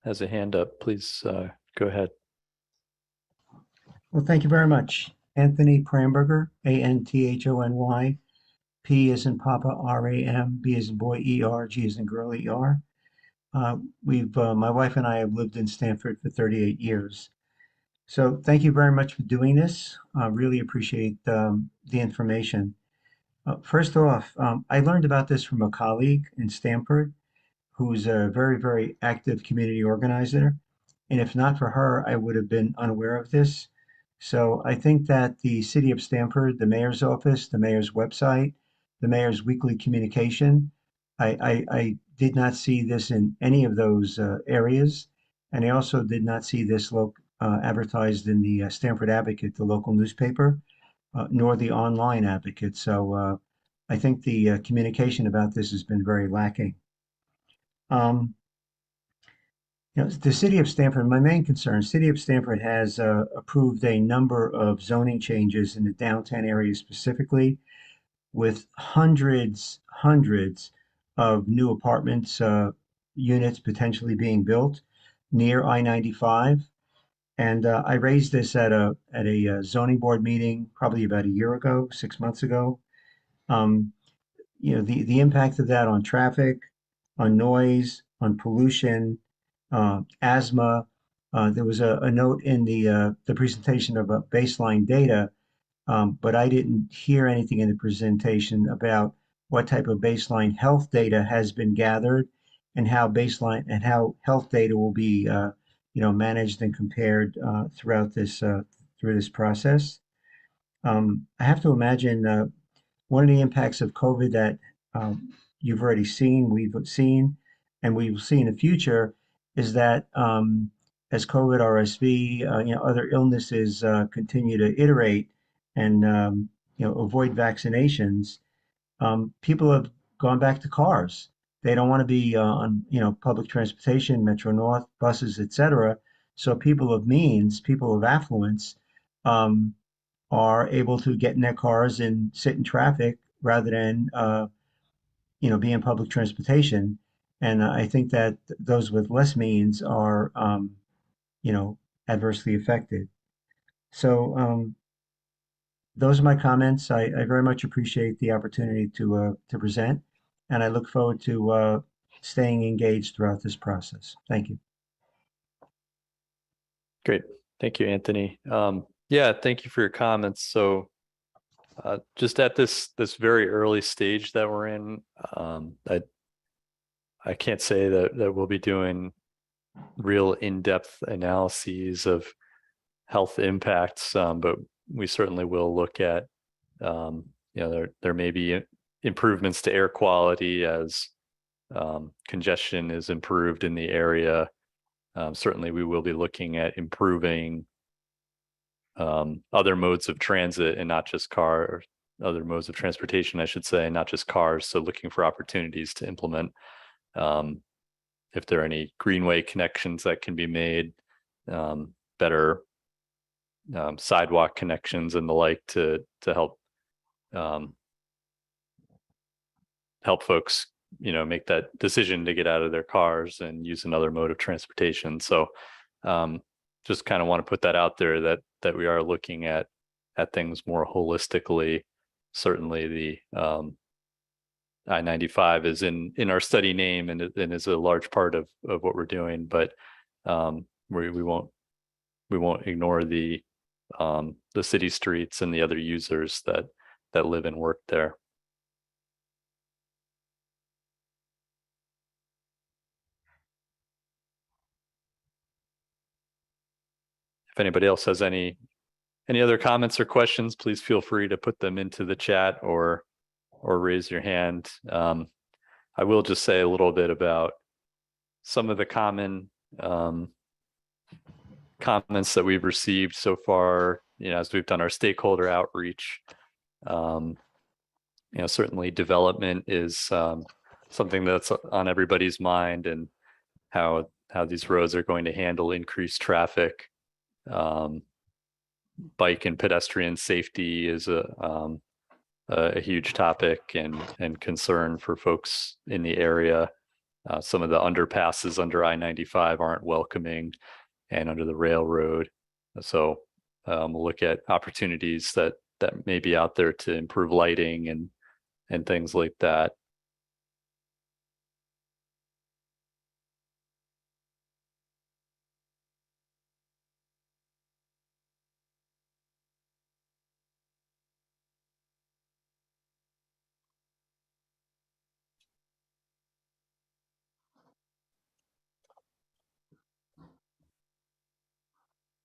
a hand up. Please go ahead. Well, thank you very much. Anthony Pramberger, A-N-T-H-O-N-Y, P as in Papa, R-A-M, B as in boy, E-R, G as in girl, E-R. My wife and I have lived in Stamford for 38 years. So thank you very much for doing this. I really appreciate the information. First off, I learned about this from a colleague in Stamford who's a very, very active community organizer. And if not for her, I would have been unaware of this. So I think that the City of Stamford, the mayor's office, the mayor's website, the mayor's weekly communication, I did not see this in any of those areas. And I also did not see this advertised in the Stamford Advocate, the local newspaper, nor the online Advocate. So I think the communication about this has been very lacking. the city of Stamford, my main concern, city of Stamford has approved a number of zoning changes in the downtown area specifically, with hundreds of new apartments, units potentially being built near I-95. And I raised this at a zoning board meeting probably about a year ago, 6 months ago. The impact of that on traffic, on noise, on pollution, asthma. There was a note in the presentation of baseline data, but I didn't hear anything in the presentation about what type of baseline health data has been gathered and how health data will be managed and compared throughout through this process. I have to imagine one of the impacts of COVID that you've already seen, we've seen, and we will see in the future is that as COVID, RSV, other illnesses continue to iterate and avoid vaccinations, people have gone back to cars. They don't want to be on public transportation, Metro North, buses, etc. So people of means, people of affluence, are able to get in their cars and sit in traffic rather than be in public transportation. And I think that those with less means are adversely affected. So those are my comments. I very much appreciate the opportunity to present, and I look forward to staying engaged throughout this process. Thank you. Great. Thank you, Anthony. Yeah, thank you for your comments. So just at this very early stage that we're in, I can't say that we'll be doing real in-depth analyses of health impacts, but we certainly will look at, there may be improvements to air quality as congestion is improved in the area. Certainly we will be looking at improving other modes of transit and not just other modes of transportation, I should say, not just cars. So looking for opportunities to implement if there are any greenway connections that can be made, better sidewalk connections and the like to help help folks, make that decision to get out of their cars and use another mode of transportation. So just kind of want to put that out there that we are looking at things more holistically. Certainly the I-95 is in our study name and is a large part of what we're doing, but we won't ignore the city streets and the other users that live and work there. If anybody else has any other comments or questions, please feel free to put them into the chat or raise your hand. I will just say a little bit about some of the common comments that we've received so far, as we've done our stakeholder outreach. Certainly development is something that's on everybody's mind, and how these roads are going to handle increased traffic. Bike and pedestrian safety is a huge topic and concern for folks in the area. Some of the underpasses under I-95 aren't welcoming, and under the railroad. So we'll look at opportunities that may be out there to improve lighting and things like that.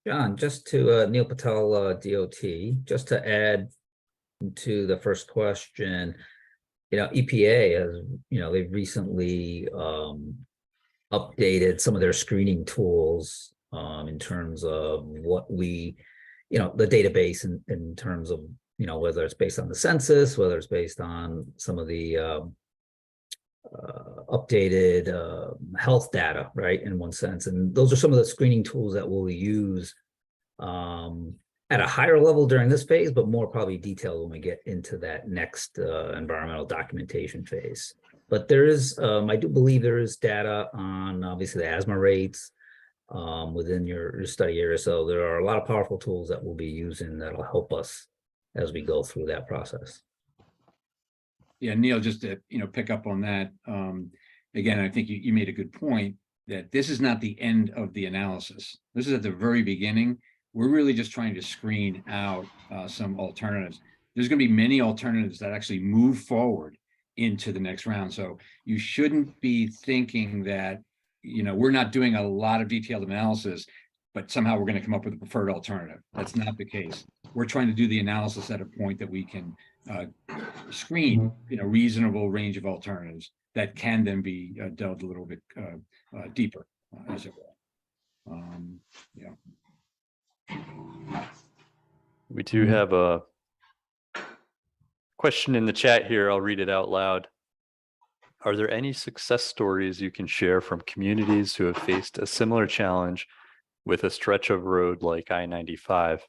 John, just to Neil Patel, DOT, just to add to the first question, EPA has, they've recently updated some of their screening tools in terms of what the database in terms of, whether it's based on the census, whether it's based on some of the updated health data, right, in one sense. And those are some of the screening tools that we'll use at a higher level during this phase, but more probably detailed when we get into that next environmental documentation phase. But there is, I do believe there is data on obviously the asthma rates within your study area. So there are a lot of powerful tools that we'll be using that'll help us as we go through that process. Yeah, Neil, just to pick up on that. Again, I think you made a good point that this is not the end of the analysis. This is at the very beginning. We're really just trying to screen out some alternatives. There's going to be many alternatives that actually move forward into the next round. So you shouldn't be thinking that we're not doing a lot of detailed analysis, but somehow we're going to come up with a preferred alternative. That's not the case. We're trying to do the analysis at a point that we can screen reasonable range of alternatives that can then be delved a little bit deeper, as it were. Yeah. We do have a question in the chat here. I'll read it out loud. Are there any success stories you can share from communities who have faced a similar challenge with a stretch of road like I-95?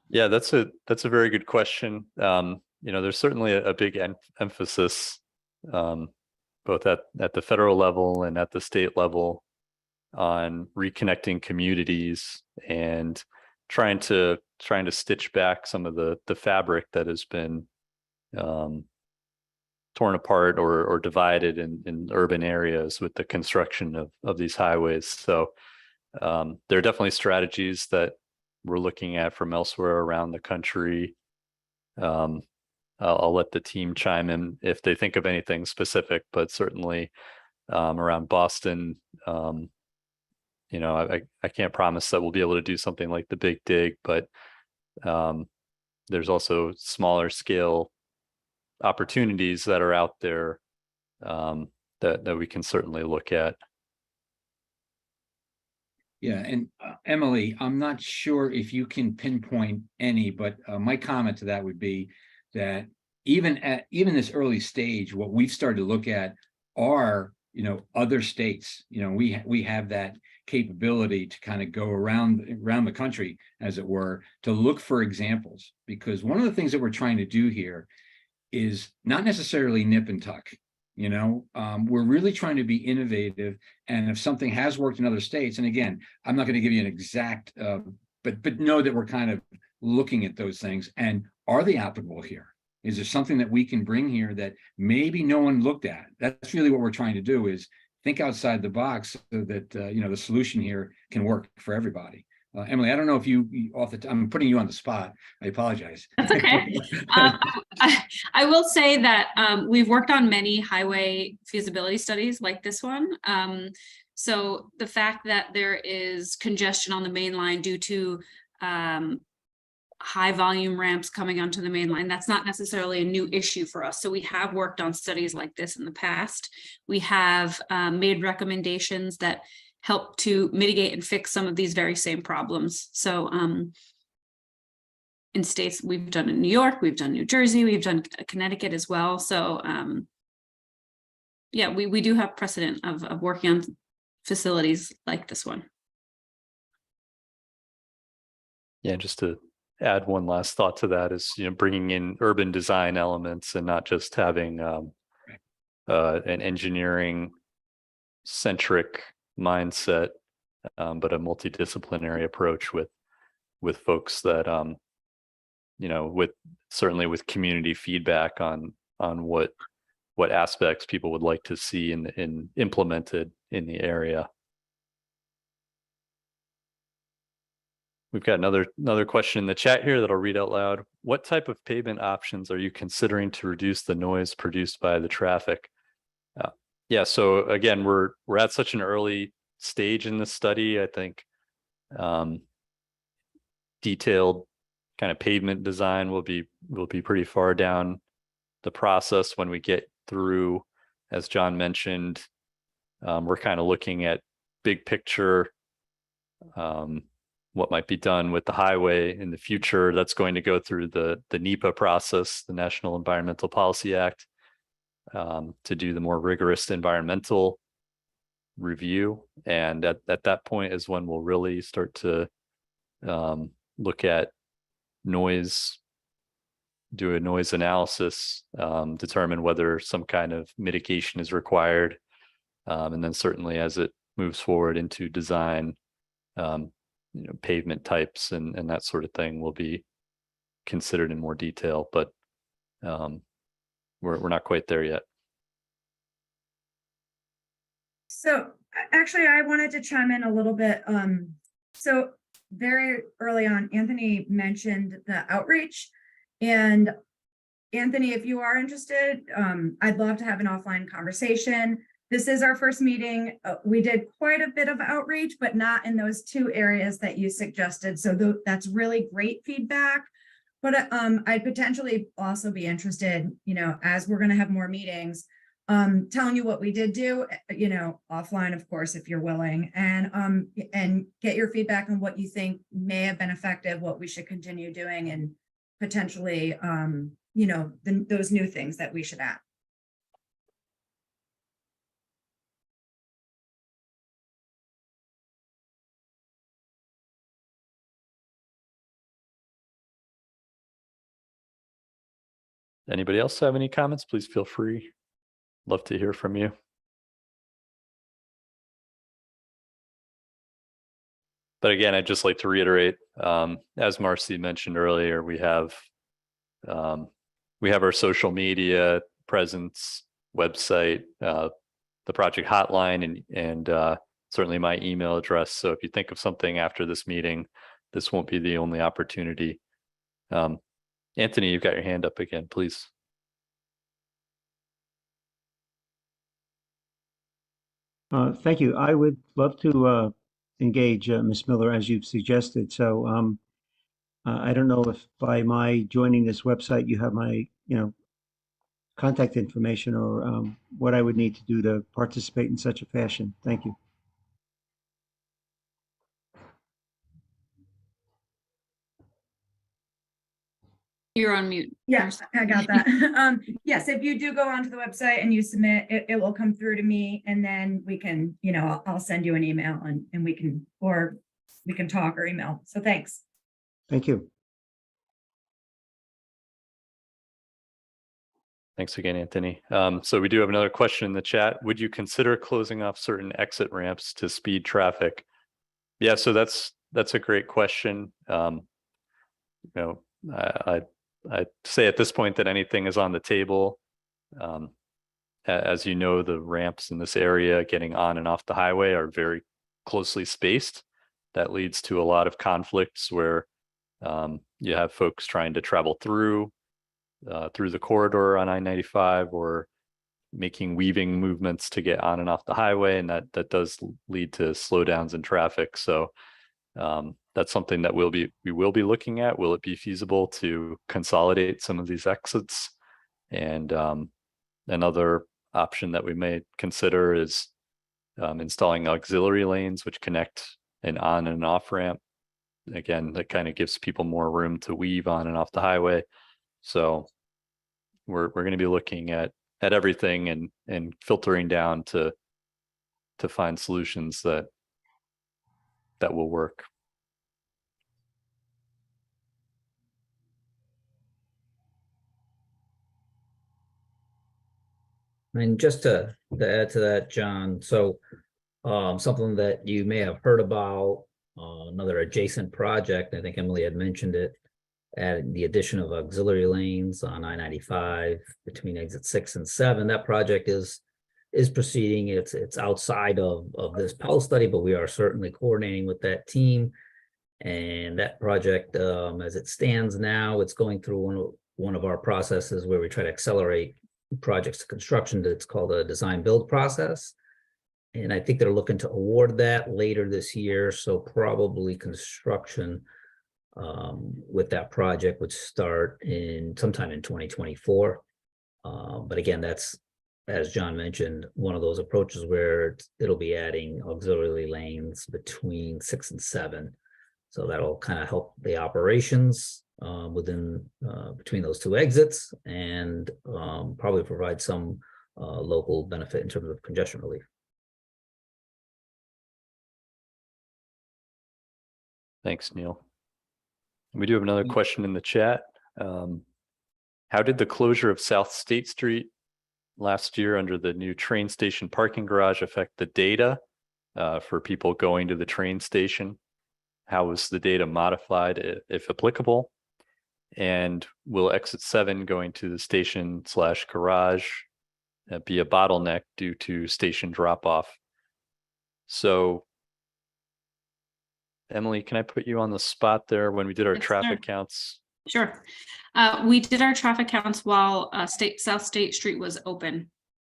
Yeah, that's a very good question. There's certainly a big emphasis both at the federal level and at the state level on reconnecting communities and trying to stitch back some of the fabric that has been torn apart or divided in urban areas with the construction of these highways. So there are definitely strategies that we're looking at from elsewhere around the country. I'll let the team chime in if they think of anything specific, but certainly around Boston, I can't promise that we'll be able to do something like the Big Dig, but there's also smaller scale opportunities that are out there that we can certainly look at. Yeah, and Emily, I'm not sure if you can pinpoint any, but my comment to that would be that even this early stage, what we've started to look at are other states. We have that capability to kind of go around the country, as it were, to look for examples, because one of the things that we're trying to do here is not necessarily nip and tuck. We're really trying to be innovative, and if something has worked in other states, and again, I'm not going to give you an exact, but know that we're kind of looking at those things, and are they applicable here? Is there something that we can bring here that maybe no one looked at? That's really what we're trying to do, is think outside the box so that the solution here can work for everybody. Emily, I don't know if I'm putting you on the spot. I apologize. That's okay. I will say that we've worked on many highway feasibility studies like this one. So the fact that there is congestion on the main line due to high volume ramps coming onto the main line, that's not necessarily a new issue for us. So we have worked on studies like this in the past. We have made recommendations that help to mitigate and fix some of these very same problems. So in states, we've done in New York, we've done New Jersey, we've done Connecticut as well. So yeah, we do have precedent of working on facilities like this one. Yeah, just to add one last thought to that is, bringing in urban design elements and not just having an engineering centric mindset, but a multidisciplinary approach with folks that certainly with community feedback on what aspects people would like to see in implemented in the area. We've got another question in the chat here that I'll read out loud. What type of pavement options are you considering to reduce the noise produced by the traffic? Yeah, so again, we're at such an early stage in the study. I think detailed kind of pavement design will be pretty far down the process when we get through. As John mentioned, we're kind of looking at big picture, what might be done with the highway in the future. That's going to go through the NEPA process, the National Environmental Policy Act. to do the more rigorous environmental review. And at that point is when we'll really start to look at noise, do a noise analysis, determine whether some kind of mitigation is required. And then certainly as it moves forward into design, pavement types and that sort of thing will be considered in more detail, but we're not quite there yet. So actually, I wanted to chime in a little bit. So very early on, Anthony mentioned the outreach. And Anthony, if you are interested, I'd love to have an offline conversation. This is our first meeting. We did quite a bit of outreach, but not in those two areas that you suggested. So that's really great feedback. But I'd potentially also be interested, as we're going to have more meetings, telling you what we did do, offline, of course, if you're willing, and get your feedback on what you think may have been effective, what we should continue doing, and potentially, those new things that we should add. Anybody else have any comments? Please feel free. Love to hear from you. But again, I'd just like to reiterate, as Marcy mentioned earlier, we have our social media presence, website, the project hotline, and certainly my email address. So if you think of something after this meeting, this won't be the only opportunity. Anthony, you've got your hand up again, please. Thank you. I would love to engage Ms. Miller as you've suggested. So I don't know if by my joining this website, you have my, contact information or what I would need to do to participate in such a fashion. Thank you. You're on mute. Yes, I got that. Yes, if you do go onto the website and you submit, it will come through to me, and then we can, I'll send you an email and we can talk or email. So thanks. Thank you. Thanks again, Anthony. So we do have another question in the chat. Would you consider closing off certain exit ramps to speed traffic? Yeah, so that's a great question. I'd say at this point that anything is on the table. As you know, the ramps in this area getting on and off the highway are very closely spaced. That leads to a lot of conflicts where you have folks trying to travel through the corridor on I-95 or making weaving movements to get on and off the highway, and that does lead to slowdowns in traffic. So that's something that we will be looking at. Will it be feasible to consolidate some of these exits? And another option that we may consider is installing auxiliary lanes which connect an on and off ramp. Again, that kind of gives people more room to weave on and off the highway. So we're going to be looking at everything and filtering down to find solutions that will work. And just to add to that, John, so something that you may have heard about, another adjacent project, I think Emily had mentioned it, adding the addition of auxiliary lanes on I-95 between exit 6 and 7. That project is proceeding. It's outside of this PEL study, but we are certainly coordinating with that team. And that project, as it stands now, it's going through one of our processes where we try to accelerate projects to construction. That's called a design build process. And I think they're looking to award that later this year. So probably construction with that project would start sometime in 2024. But again, that's, as John mentioned, one of those approaches where it'll be adding auxiliary lanes between 6 and 7. So that'll kind of help the operations between those two exits, and probably provide some local benefit in terms of congestion relief. Thanks, Neil. We do have another question in the chat. How did the closure of South State Street last year under the new train station parking garage affect the data for people going to the train station? How was the data modified, if applicable? And will exit 7 going to the station/garage be a bottleneck due to station drop-off? So, Emily, can I put you on the spot there when we did our Yes, traffic sir. counts? Sure. We did our traffic counts while South State Street was open.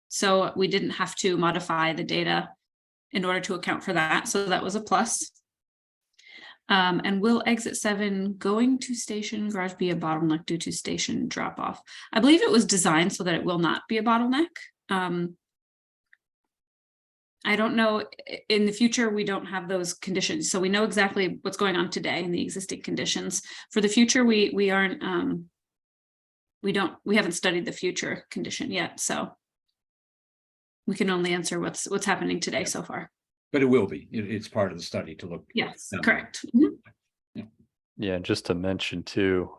So we didn't have to modify the data in order to account for that. So that was a plus. And will exit 7 going to station garage be a bottleneck due to station drop off? I believe it was designed so that it will not be a bottleneck. I don't know, in the future, we don't have those conditions. So we know exactly what's going on today in the existing conditions. For the future, we aren't, we haven't studied the future condition yet. So we can only answer what's happening today so far. But it will be. It's part of the study to look. Yes, down. correct. Mhm. Yeah, just to mention too,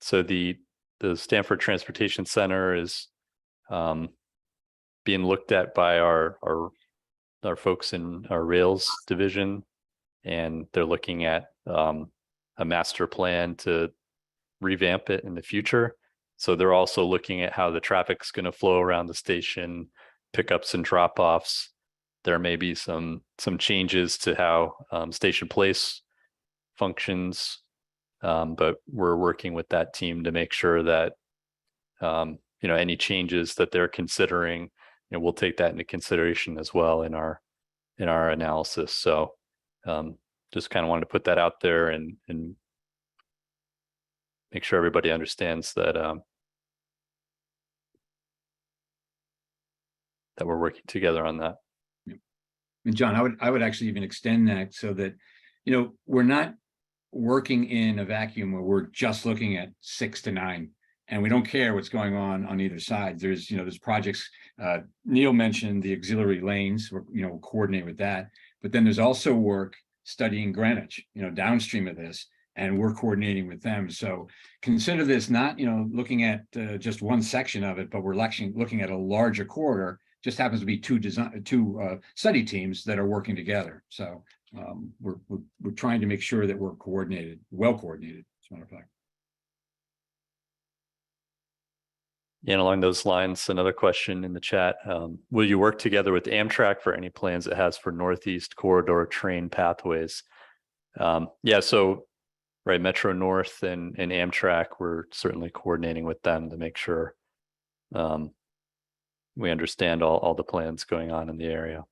so the Stamford Transportation Center is being looked at by our folks in our rails division, and they're looking at a master plan to revamp it in the future. So they're also looking at how the traffic's going to flow around the station, pickups and drop-offs. There may be some changes to how Station Place functions, but we're working with that team to make sure that any changes that they're considering, we'll take that into consideration as well in our analysis. So just kind of wanted to put that out there and make sure everybody understands that that we're working together on that. And John, I would actually even extend that so that, we're not working in a vacuum where we're just looking at 6 to 9 and we don't care what's going on either side. There's projects, Neil mentioned the auxiliary lanes, we'll coordinate with that, but then there's also work studying Greenwich, downstream of this, and we're coordinating with them. So consider this not, looking at just one section of it, but we're looking at a larger corridor. Just happens to be two study teams that are working together. So we're trying to make sure that we're coordinated, well coordinated, as a matter of fact. And along those lines, another question in the chat, will you work together with Amtrak for any plans it has for Northeast Corridor train pathways? Yeah, so right, Metro North and Amtrak, we're certainly coordinating with them to make sure we understand all the plans going on in the area.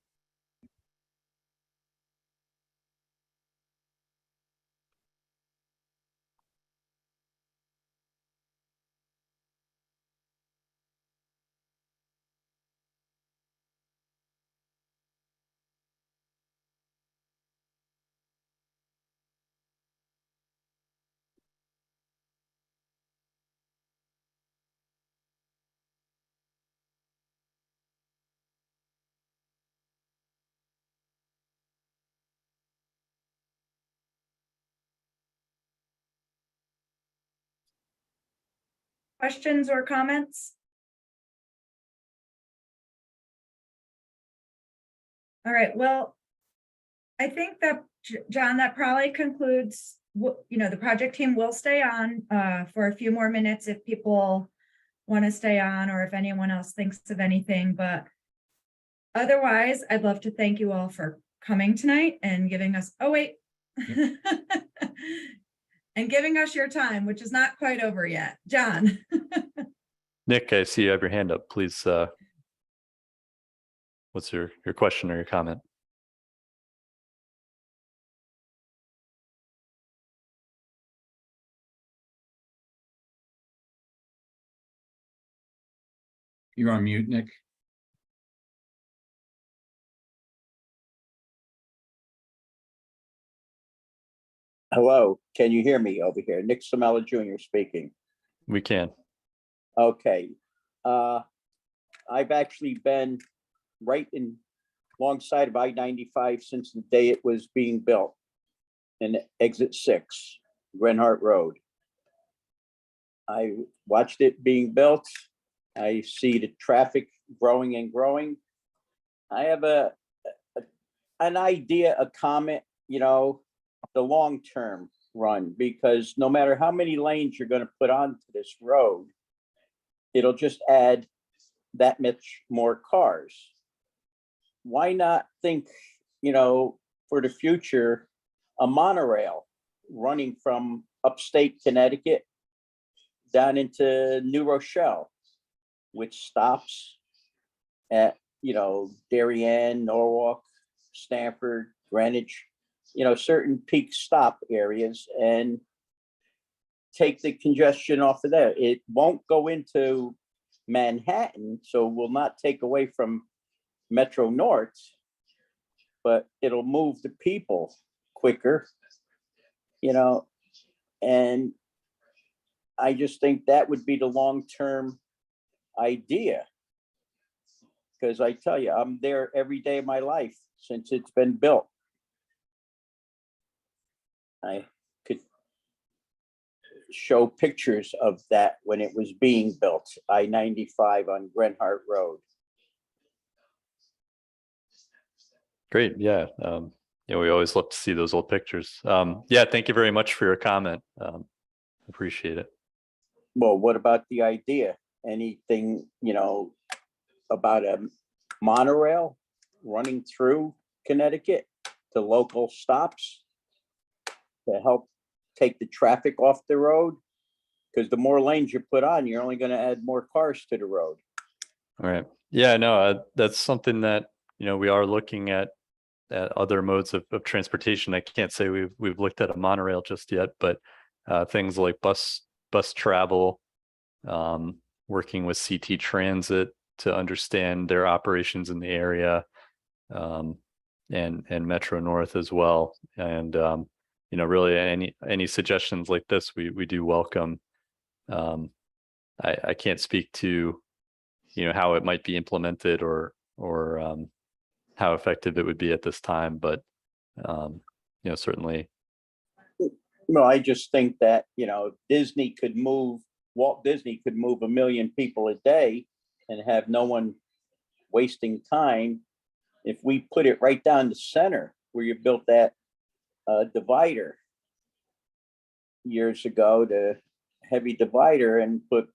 Questions or comments? All right, well, I think that, John, that probably concludes, the project team will stay on for a few more minutes if people want to stay on, or if anyone else thinks of anything, but otherwise, I'd love to thank you all for coming tonight and giving us, and giving us your time, which is not quite over yet. John. Nick, I see you have your hand up. Please, what's your question or your comment? You're on mute, Nick. Hello, can you hear me over here? Nick Samella Jr. speaking. We can. Okay. I've actually been right in alongside of I-95 since the day it was being built in exit 6, Grenhart Road. I watched it being built. I see the traffic growing and growing. I have an idea, a comment, you know, the long-term run, because no matter how many lanes you're going to put onto this road, it'll just add that much more cars. Why not think, you know, for the future, a monorail running from upstate Connecticut down into New Rochelle, which stops at, you know, Darien, Norwalk, Stamford, Greenwich, you know, certain peak stop areas, and take the congestion off of there. It won't go into Manhattan, so will not take away from Metro North, but it'll move the people quicker, you know, and I just think that would be the long-term idea. Because I tell you, I'm there every day of my life since it's been built. I could show pictures of that when it was being built, I-95 on Grenhart Road. Great. Yeah. You know, we always love to see those old pictures. Yeah. Thank you very much for your comment. Appreciate it. Well, what about the idea? Anything, you know, about a monorail running through Connecticut to local stops to help take the traffic off the road? Because the more lanes you put on, you're only going to add more cars to the road. All right. Yeah, no, that's something that, you know, we are looking at other modes of transportation. I can't say we've looked at a monorail just yet, but things like bus travel, working with CT Transit to understand their operations in the area, and Metro North as well. And you know, really any suggestions like this, we do welcome. I can't speak to, you know, how it might be implemented or how effective it would be at this time, but you know, certainly. Well, I just think that, you know, Walt Disney could move 1 million people a day and have no one wasting time. If we put it right down the center where you built that divider years ago, the heavy divider, and put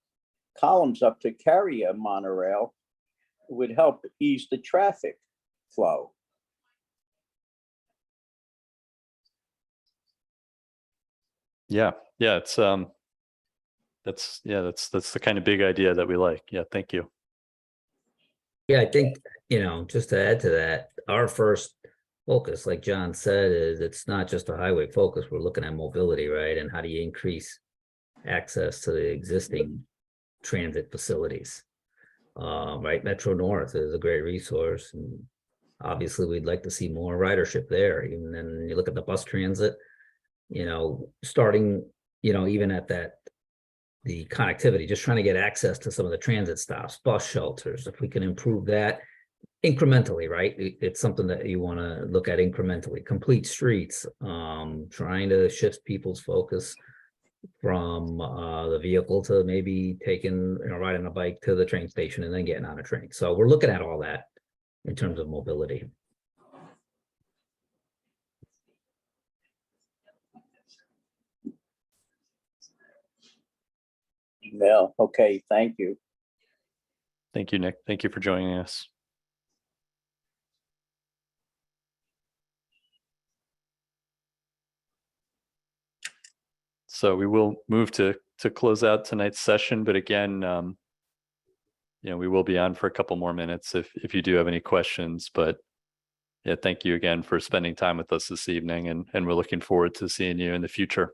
columns up to carry a monorail, it would help ease the traffic flow. Yeah, it's that's the kind of big idea that we like. Yeah, thank you. Yeah, I think, you know, just to add to that, our first focus, like John said, is it's not just a highway focus. We're looking at mobility, right? And how do you increase access to the existing transit facilities? Right, Metro North is a great resource, and obviously we'd like to see more ridership there. Even then, you look at the bus transit, you know, starting, you know, even at the connectivity, just trying to get access to some of the transit stops, bus shelters. If we can improve that incrementally, right? It's something that you want to look at incrementally. Complete streets, trying to shift people's focus from the vehicle to maybe taking, you know, riding a bike to the train station and then getting on a train. So we're looking at all that in terms of mobility. Well, okay, thank you. Thank you, Nick. Thank you for joining us. So we will move to close out tonight's session, but again, you know, we will be on for a couple more minutes if you do have any questions. But yeah, thank you again for spending time with us this evening, and we're looking forward to seeing you in the future.